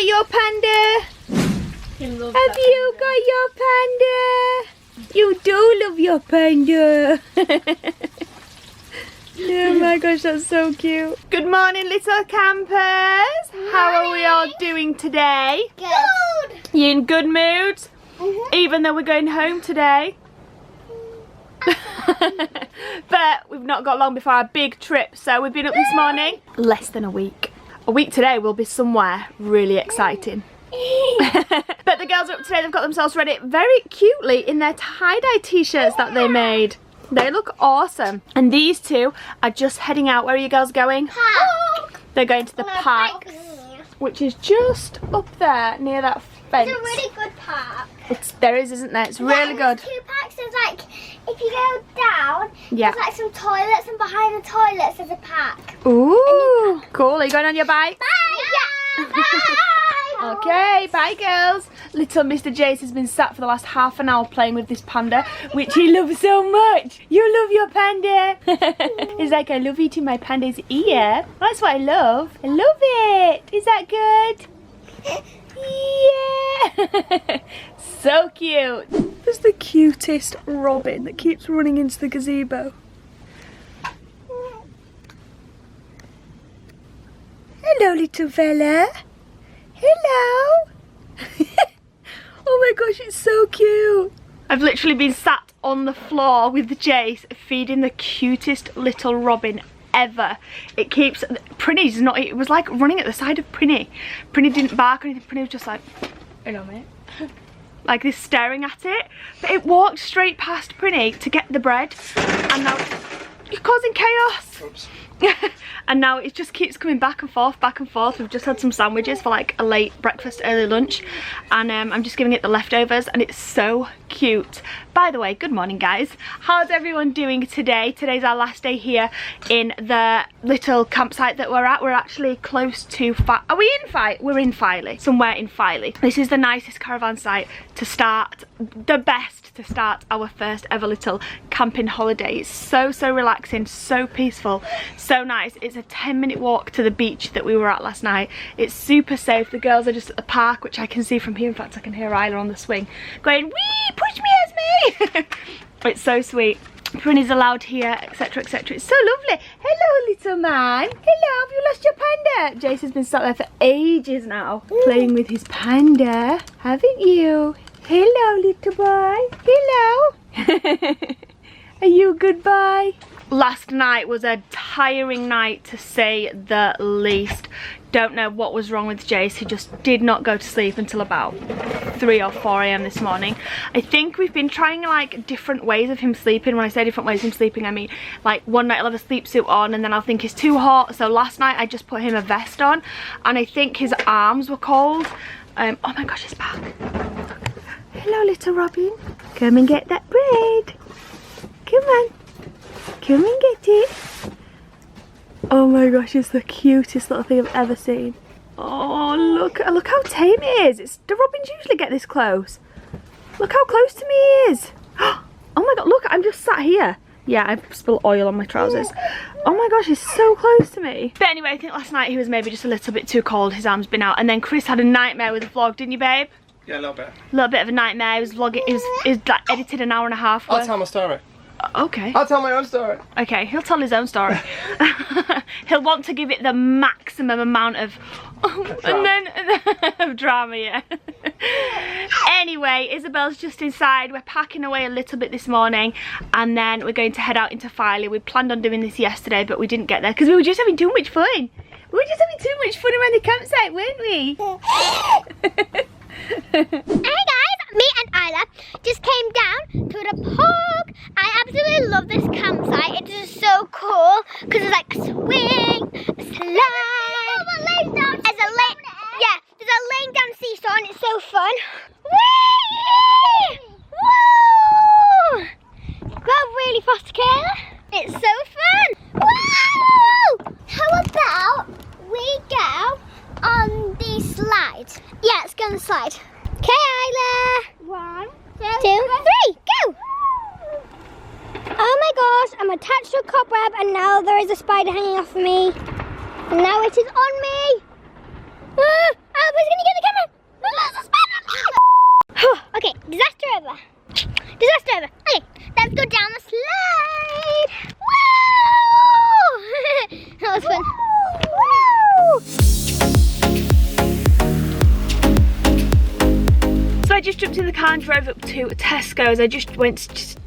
got your panda? Have you got your panda? You do love your panda. Oh my gosh, that's so cute. Good morning, little campers. How are we all doing today? Good. You in good mood? Even though we're going home today. But we've not got long before our big trip, so we've been up this morning. Less than a week. A week today we'll be somewhere really exciting. But the girls are up today, they've got themselves ready very cutely in their tie-dye t-shirts that they made. They look awesome. And these two are just heading out. Where are you girls going? Park. They're going to the park, which is just up there near that fence. It's a really good park. There is, isn't there? It's really good. There's two parks. There's like, if you go down, Yeah. there's like some toilets, and behind the toilets there's a park. Ooh, cool. Are you going on your bike? Bye. Yeah. Bye. Okay, bye girls. Little Mr. Jace has been sat for the last half an hour playing with this panda, which he loves so much. You love your panda. He's like, I love eating my panda's ear. That's what I love. I love it. Is that good? Yeah. So cute. There's the cutest robin that keeps running into the gazebo. Hello, little fella. Hello. Oh my gosh, it's so cute. I've literally been sat on the floor with Jace feeding the cutest little robin ever. It keeps, Prinny's not, it was like running at the side of Prinny. Prinny didn't bark or anything. Prinny was just like, hello mate. Like this, staring at it. But it walked straight past Prinny to get the bread, and now you're causing chaos. Oops. And now it just keeps coming back and forth, back and forth. We've just had some sandwiches for like a late breakfast, early lunch, and I'm just giving it the leftovers, and it's so cute. By the way, good morning guys. How's everyone doing today? Today's our last day here in the little campsite that we're at. We're actually close to, are we in We're in Filey, somewhere in Filey. This is the nicest caravan site to start, the best to start our first ever little camping holiday. It's so relaxing, so peaceful, so nice. It's a 10-minute walk to the beach that we were at last night. It's super safe. The girls are just at the park, which I can see from here. In fact, I can hear Isla on the swing going, wee, push me Esmé. It's so sweet. Prinny's allowed here, etc, etc. It's so lovely. Hello little man. Hello, have you lost your panda? Jace has been sat there for ages now, playing with his panda, haven't you? Hello little boy. Hello. Are you a good boy? Last night was a tiring night to say the least. Don't know what was wrong with Jace. He just did not go to sleep until about 3 or 4 a.m. this morning. I think we've been trying like different ways of him sleeping. When I say different ways of him sleeping, I mean like one night I'll have a sleep suit on and then I'll think it's too hot. So last night I just put him a vest on, and I think his arms were cold. Oh my gosh, it's back. Hello little Robin. Come and get that bread. Come on. Come and get it. Oh my gosh, it's the cutest little thing I've ever seen. Oh, look how tame it is. Do robins usually get this close? Look how close to me he is. Oh my god, look, I'm just sat here. Yeah, I've spilled oil on my trousers. Oh my gosh, he's so close to me. But anyway, I think last night he was maybe just a little bit too cold. His arm's been out. And then Chris had a nightmare with the vlog, didn't you, babe? Yeah, a little bit. A little bit of a nightmare. He was vlogging, he was like edited an hour and a half. I'll tell my story. Okay. I'll tell my own story. Okay, he'll tell his own story. He'll want to give it the maximum amount of of drama, yeah. Anyway, Isabel's just inside. We're packing away a little bit this morning, and then we're going to head out into Filey. We planned on doing this yesterday, but we didn't get there because we were just having too much fun. We were just having too much fun around the campsite, weren't we? Hey guys, me and Isla just came down to the park. I absolutely love this campsite. It is so cool because there's like a swing, a slide. There's a laying down seesaw and it's so fun. Whee! Woo! Go really fast, Kayla. It's so fun. Woo! How about we go on the slide? Yeah, let's go on the slide. Okay, Isla. 1, 2, 3, go! Oh my gosh, I'm attached to a cobweb and now there is a spider hanging off of me. And now it is on me. Who's gonna get the Okay, disaster over. Disaster over. Okay, let's go down the slide. Woo! That was fun. Woo! So I just jumped in the car and drove up to Tesco's. I just went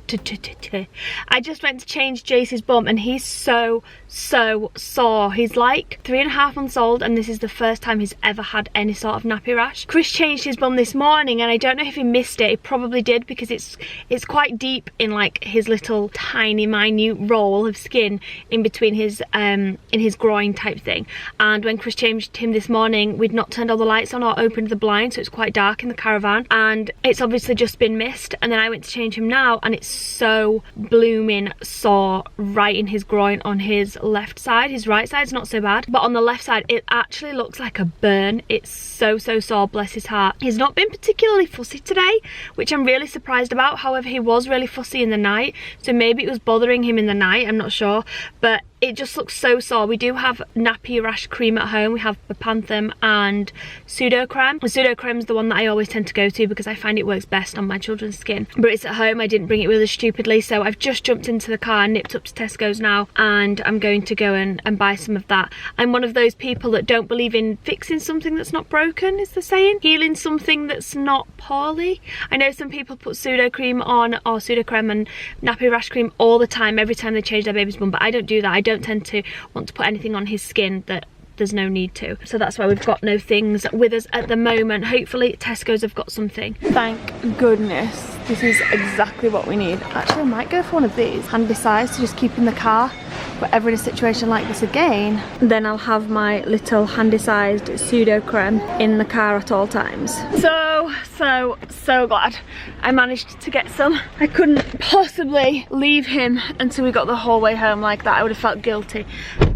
to change Jace's bum, and he's so sore. He's like 3.5 months old, and this is the first time he's ever had any sort of nappy rash. Chris changed his bum this morning, and I don't know if he missed it. He probably did, because it's quite deep in like his little tiny minute roll of skin in between his in his groin type thing. And when Chris changed him this morning, we'd not turned all the lights on or opened the blind, so it's quite dark in the caravan, and it's obviously just been missed. And then I went to change him now, and it's so blooming sore right in his groin on his left side. His right side's not so bad, but on the left side it actually looks like a burn. It's so sore, bless his heart. He's not been particularly fussy today, which I'm really surprised about. However, he was really fussy in the night, so maybe it was bothering him in the night, I'm not sure, but it just looks so sore. We do have nappy rash cream at home. We have Bepanthen and Pseudocreme. The Pseudocreme is the one that I always tend to go to because I find it works best on my children's skin, but it's at home. I didn't bring it with us stupidly, so I've just jumped into the car and nipped up to Tesco's now, and I'm going to go and buy some of that. I'm one of those people that don't believe in fixing something that's not broken, is the saying, healing something that's not poorly. I know some people put Pseudocreme on, or Pseudocreme and nappy rash cream all the time, every time they change their baby's bum, but I don't do that. I don't tend to want to put anything on his skin that there's no need to. So that's why we've got no things with us at the moment. Hopefully Tesco's have got something. Thank goodness. This is exactly what we need. Actually, I might go for one of these handy size to just keep in the car. But ever in a situation like this again, then I'll have my little handy sized Pseudocreme in the car at all times. So glad I managed to get some. I couldn't possibly leave him until we got the whole way home like that. I would have felt guilty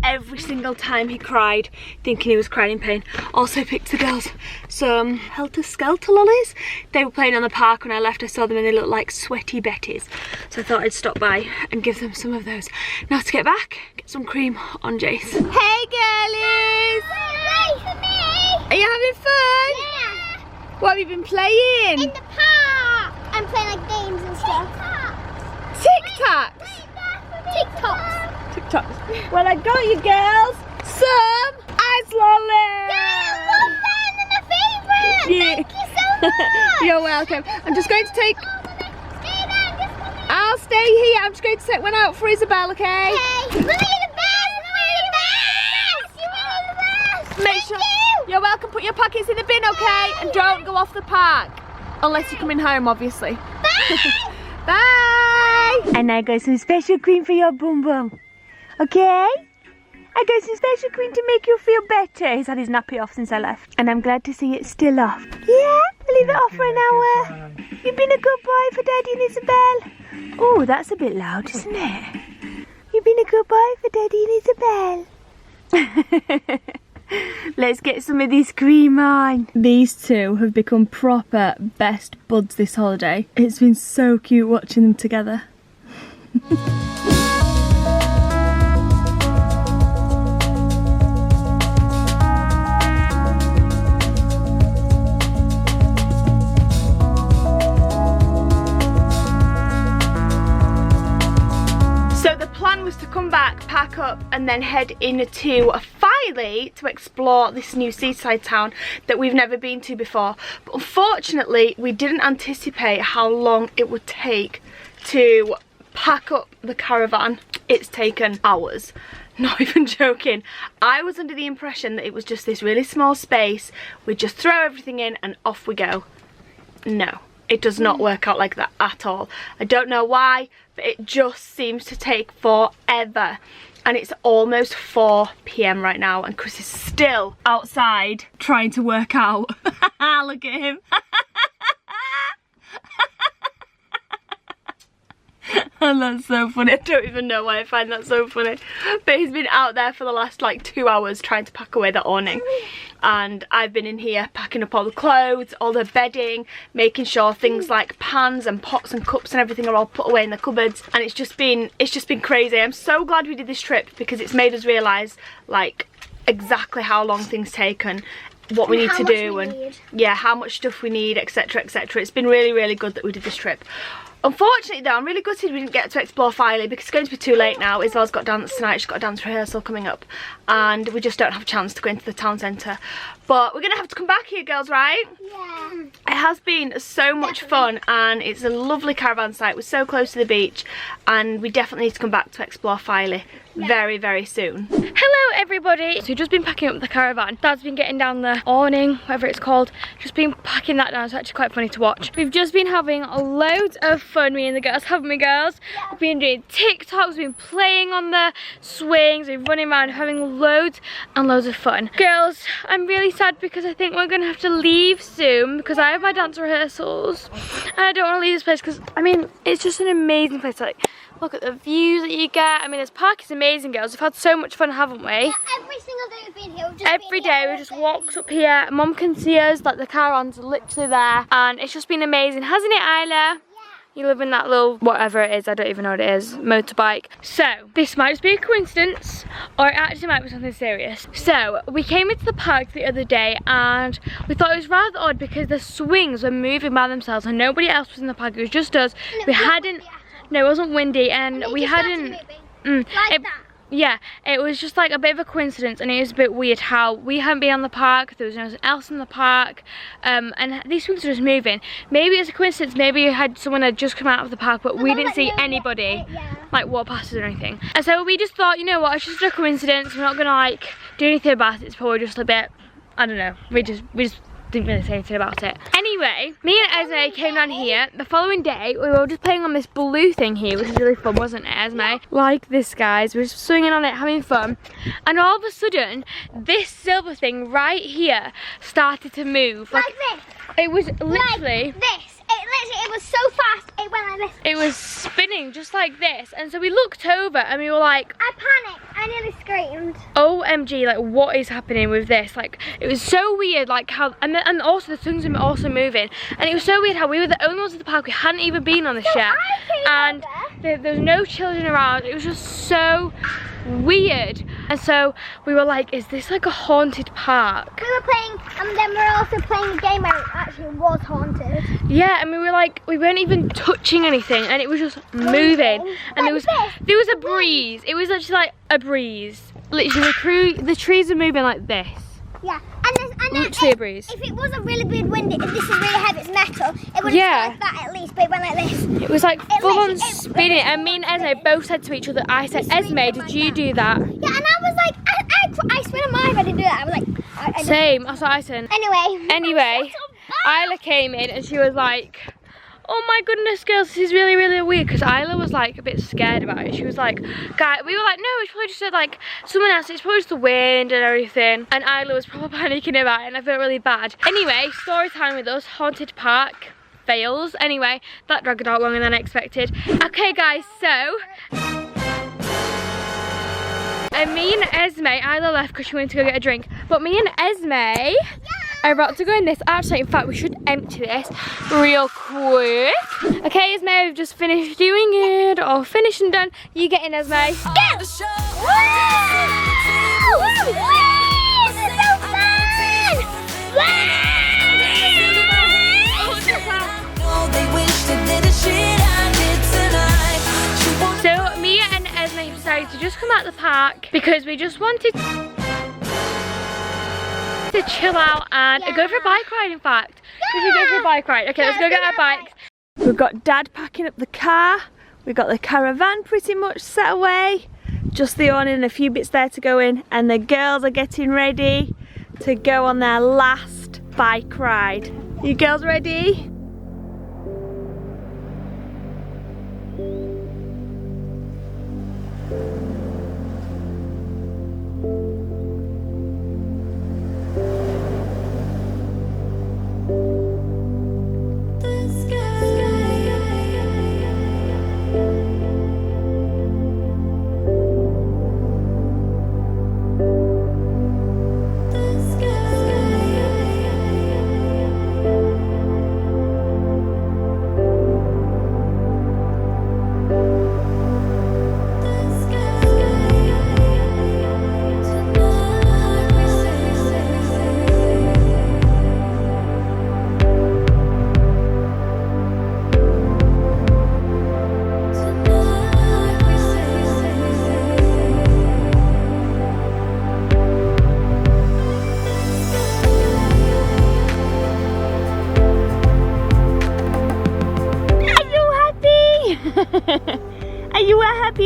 every single time he cried, thinking he was crying in pain. Also picked the girls some Helter Skelter lollies. They were playing on the park when I left. I saw them and they looked like sweaty Betties, so I thought I'd stop by and give them some of those. Now to get back, get some cream on Jace. Hey girlies! Wait for me! Are you having fun? Yeah! What have you been playing? In the park! I'm playing like games and stuff. Tic-tacs! TikToks! TikToks. Well, I got you girls some ice lollies! Yeah, I love them! They're my favourite! Yeah. Thank you so much! You're welcome. I'm just going to take... Stay there, just come here. I'll stay here. I'm just going to take one out for Isabelle, okay? Okay. Mummy, you're the best! Mummy, you're the best! You're really the best! Make Thank sure you! You're welcome. Put your packets in the bin, okay? And don't go off the park. Unless you're coming home, obviously. Bye! Bye! And I got some special cream for your bum bum. Okay? I got some special cream to make you feel better. He's had his nappy off since I left, and I'm glad to see it's still off. Yeah? I'll leave it off for an hour. You've been a good boy for Daddy and Isabelle. Oh, that's a bit loud, isn't it? You've been a good boy for Daddy and Isabelle. Let's get some of this cream on. These two have become proper best buds this holiday. It's been so cute watching them together. To come back, pack up, and then head into Filey to explore this new seaside town that we've never been to before. But unfortunately, we didn't anticipate how long it would take to pack up the caravan. It's taken hours. Not even joking. I was under the impression that it was just this really small space. We'd just throw everything in and off we go. No. It does not work out like that at all. I don't know why, but it just seems to take forever. And it's almost 4 PM right now, and Chris is still outside trying to work out. Look at him. And that's so funny. I don't even know why I find that so funny. But he's been out there for the last like 2 hours trying to pack away the awning. And I've been in here packing up all the clothes, all the bedding, making sure things like pans and pots and cups and everything are all put away in the cupboards. And it's just been crazy. I'm so glad we did this trip because it's made us realise like exactly how long things take and what we need to do we and need. yeah, how much stuff we need, etc, etc. It's been really, really good that we did this trip. Unfortunately though, I'm really gutted we didn't get to explore Filey because it's going to be too late now. Isabel's got dance tonight, she's got a dance rehearsal coming up and we just don't have a chance to go into the town centre. But we're going to have to come back here, girls, right? Yeah. It has been so much fun and it's a lovely caravan site. We're so close to the beach and we definitely need to come back to explore Filey very, very soon. Hello everybody. So we've just been packing up the caravan. Dad's been getting down the awning, whatever it's called. Just been packing that down. It's actually quite funny to watch. We've just been having loads of fun, me and the girls, haven't we, girls? Yeah. We've been doing TikToks, we've been playing on the swings, we've been running around having loads and loads of fun. Girls, I'm really sad because I think we're gonna have to leave soon because I have my dance rehearsals and I don't want to leave this place because I mean it's just an amazing place. Like, look at the views that you get. I mean, this park is amazing, girls. We've had so much fun, haven't we? Yeah, every single day we've been here. We've just Every day we just walked up here. Mum can see us, like the caravan's literally there. And it's just been amazing, hasn't it, Isla? Yeah. You live in that little, whatever it is, I don't even know what it is, motorbike. So, this might just be a coincidence, or it actually might be something serious. So, we came into the park the other day and we thought it was rather odd because the swings were moving by themselves and nobody else was in the park, it was just us. We hadn't, no, it wasn't windy and we hadn't, like that. yeah, it was just like a bit of a coincidence and it was a bit weird how we hadn't been on the park, there was no one else in the park, and these swings were just moving. Maybe it's a coincidence, maybe someone had just come out of the park but we didn't see anybody like walk past us or anything. And so we just thought, you know what, it's just a coincidence, we're not gonna like do anything about it, it's probably just a bit, I don't know, we just didn't really say anything about it. Anyway, me and Esme came down here. The following day, we were just playing on this blue thing here, which was really fun, wasn't it, Esme? Like this, guys. We were just swinging on it, having fun. And all of a sudden, this silver thing right here started to move. Like this. It was literally... Like this. It was so fast, it went like this. It was spinning just like this. And so we looked over and we were like... I panicked. I nearly screamed. OMG, like what is happening with this? Like it was so weird, like how, and also the swings were also moving. And it was so weird how we were the only ones at the park, we hadn't even been on this yet. And there was no children around. It was just so weird. And so we were like, is this like a haunted park? We were playing, and then we were also playing a game where it actually was haunted. Yeah, and we were like, we weren't even touching anything and it was just moving. And there was a breeze. It was actually like a breeze. Literally the trees were moving like this. Yeah, and literally a breeze. If it was a really big wind, if this is really heavy, it's metal, it would have like that at least, but it went like this. It was like full on spinning, and me and Esme both said to each other, I said, Esme, did you do that? Yeah, and I was like, I swear to my, I didn't do that. I was like, same, that's what I said. Anyway, Isla came in and she was like, oh my goodness, girls, this is really, really weird. Because Isla was like a bit scared about it. She was like, guys, we were like, no, it's probably just like someone else. It's probably just the wind and everything. And Isla was probably panicking about it and I felt really bad. Anyway, story time with us, haunted park fails. Anyway, that dragged out longer than I expected. Okay, guys, so... And me and Esme, Isla left because she wanted to go get a drink. But me and Esme are about to go in this. Actually, in fact, we should empty this real quick. Okay, Esme, we've just finished doing it. All finished and done. You get in, Esme. Go! Woo! This is so fun! So, me and Esme decided to just come out the park because we just wanted to chill out and go for a bike ride, in fact. We should go for a bike ride. Okay, let's go get our bikes. We've got Dad packing up the car. We've got the caravan pretty much set away. Just the awning and a few bits there to go in. And the girls are getting ready to go on their last bike ride. You girls ready?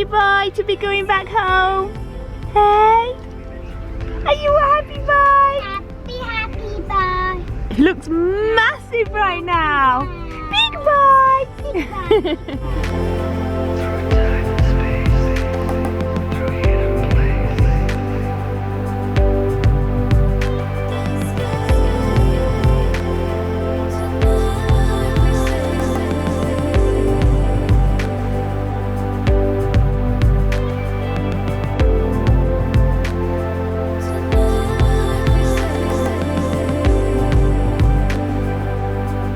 happy boy to be going back home? Hey? Are you a happy boy? Happy boy. He looks massive right now. Big boy.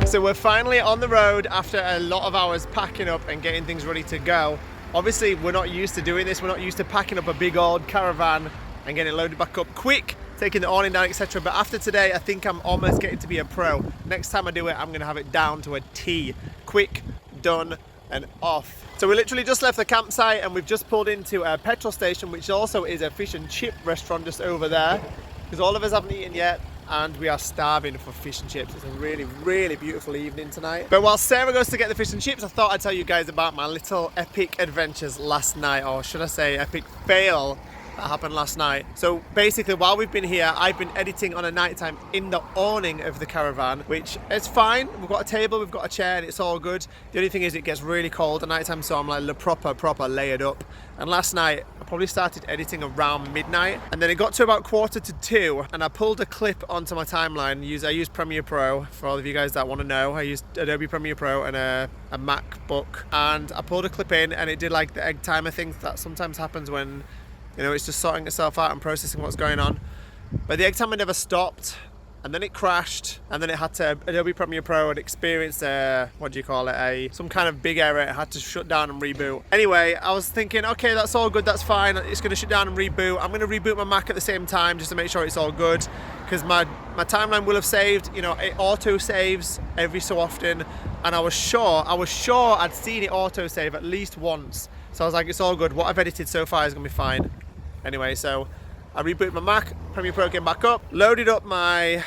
So we're finally on the road after a lot of hours packing up and getting things ready to go. Obviously, we're not used to doing this. We're not used to packing up a big old caravan and getting it loaded back up quick, taking the awning down, etc. But after today, I think I'm almost getting to be a pro. Next time I do it, I'm going to have it down to a T. Quick, done, and off. So we literally just left the campsite and we've just pulled into a petrol station, which also is a fish and chip restaurant just over there, because all of us haven't eaten yet. And we are starving for fish and chips. It's a really, really beautiful evening tonight. But while Sarah goes to get the fish and chips, I thought I'd tell you guys about my little epic adventures last night, or should I say epic fail that happened last night. So basically, while we've been here, I've been editing on a nighttime in the awning of the caravan, which is fine. We've got a table, we've got a chair, and it's all good. The only thing is it gets really cold at nighttime, so I'm like proper layered up. And last night, I probably started editing around midnight, and then it got to about 1:45, and I pulled a clip onto my timeline. I use Premiere Pro, for all of you guys that want to know. I used Adobe Premiere Pro and a MacBook, and I pulled a clip in, and it did like the egg timer thing that sometimes happens when, you know, it's just sorting itself out and processing what's going on. But the egg timer never stopped, and then it crashed, and then it had to, Adobe Premiere Pro had experienced some kind of big error. It had to shut down and reboot. Anyway, I was thinking, okay, that's all good, that's fine. It's gonna shut down and reboot. I'm gonna reboot my Mac at the same time just to make sure it's all good, because my timeline will have saved, you know, it auto saves every so often, and I was sure I'd seen it auto save at least once. So I was like, it's all good. What I've edited so far is gonna be fine. Anyway, so I rebooted my Mac, Premiere Pro came back up, loaded up my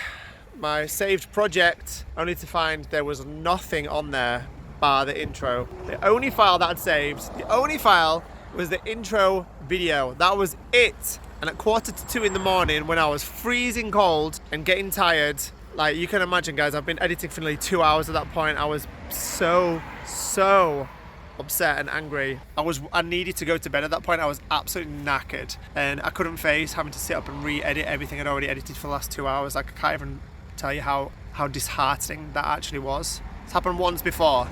saved project, only to find there was nothing on there bar the intro. The only file that I'd saved, the only file was the intro video. That was it. And at 1:45 in the morning, when I was freezing cold and getting tired, like you can imagine, guys, I've been editing for nearly 2 hours at that point. I was so upset and angry. I needed to go to bed at that point. I was absolutely knackered, and I couldn't face having to sit up and re-edit everything I'd already edited for the last 2 hours. Like, I can't even tell you how disheartening that actually was. It's happened once before,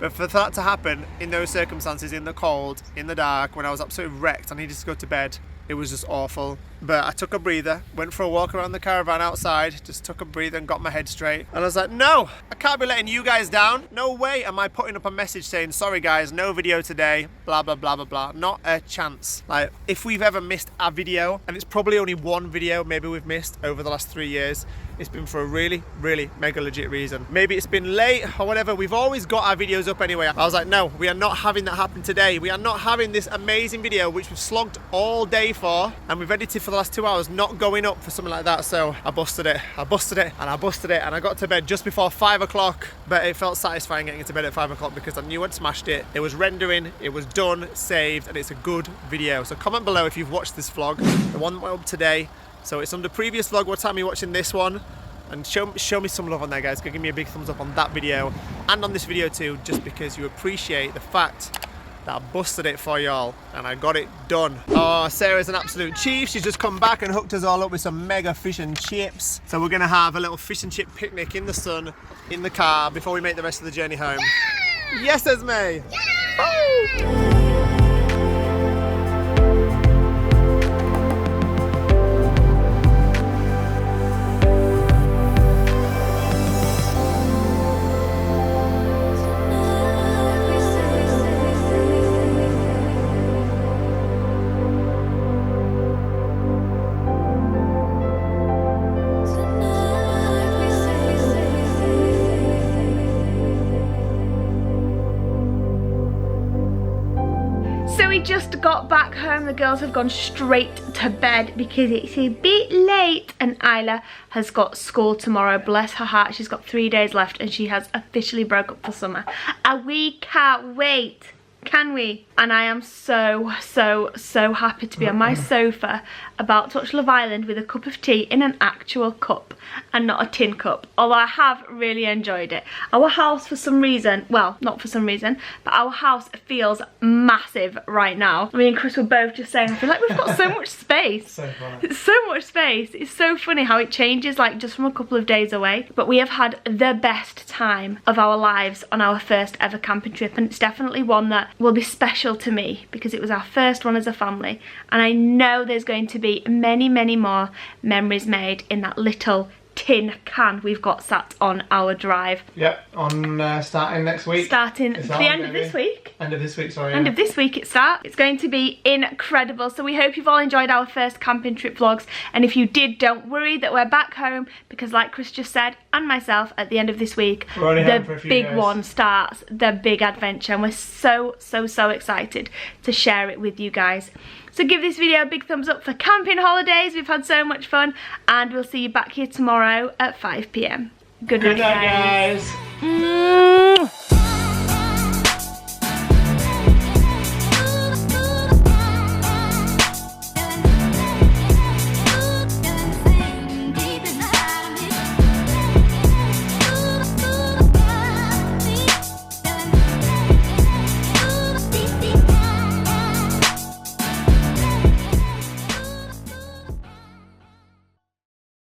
but for that to happen in those circumstances, in the cold, in the dark, when I was absolutely wrecked, I needed to go to bed. It was just awful. But I took a breather, went for a walk around the caravan outside, just took a breather and got my head straight. And I was like, no, I can't be letting you guys down. No way am I putting up a message saying, sorry guys, no video today, blah, blah, blah, blah, blah. Not a chance. Like, if we've ever missed a video, and it's probably only one video maybe we've missed over the last 3 years, it's been for a really, really mega legit reason. Maybe it's been late or whatever. We've always got our videos up anyway. I was like, no, we are not having that happen today. We are not having this amazing video, which we've slogged all day for, and we've edited for the last 2 hours, not going up for something like that. So I busted it, and I got to bed just before 5 o'clock, but it felt satisfying getting into bed at 5 o'clock because I knew I'd smashed it. It was rendering, it was done, saved, and it's a good video. So comment below if you've watched this vlog, the one that went up today. So it's under previous vlog, what time are you watching this one? And show me some love on there, guys. Go give me a big thumbs up on that video and on this video too, just because you appreciate the fact that I busted it for y'all and I got it done. Oh, Sarah's an absolute chief. She's just come back and hooked us all up with some mega fish and chips. So we're gonna have a little fish and chip picnic in the sun, in the car, before we make the rest of the journey home. Yeah! Yes, Esmé! Yeah! Just got back home. The girls have gone straight to bed because it's a bit late, and Isla has got school tomorrow. Bless her heart, she's got 3 days left and she has officially broke up for summer, and we can't wait. Can we? And I am so happy to be on my sofa about to watch Love Island with a cup of tea in an actual cup and not a tin cup. Although I have really enjoyed it. Our house, for some reason, well, not for some reason, but our house feels massive right now. Me and Chris were both just saying, I feel like we've got so much space. So funny. It's so much space. It's so funny how it changes, like just from a couple of days away. But we have had the best time of our lives on our first ever camping trip, and it's definitely one that will be special to me because it was our first one as a family, and I know there's going to be many more memories made in that little tin can we've got sat on our drive. Yep, on starting next week. Starting the end of this week. End of this week, sorry. End of this week it starts. It's going to be incredible. So we hope you've all enjoyed our first camping trip vlogs. And if you did, don't worry that we're back home, because like Chris just said, and myself, at the end of this week, the big one starts, the big adventure. And we're so excited to share it with you guys. So give this video a big thumbs up for camping holidays. We've had so much fun, and we'll see you back here tomorrow at 5 p.m. Good night, guys.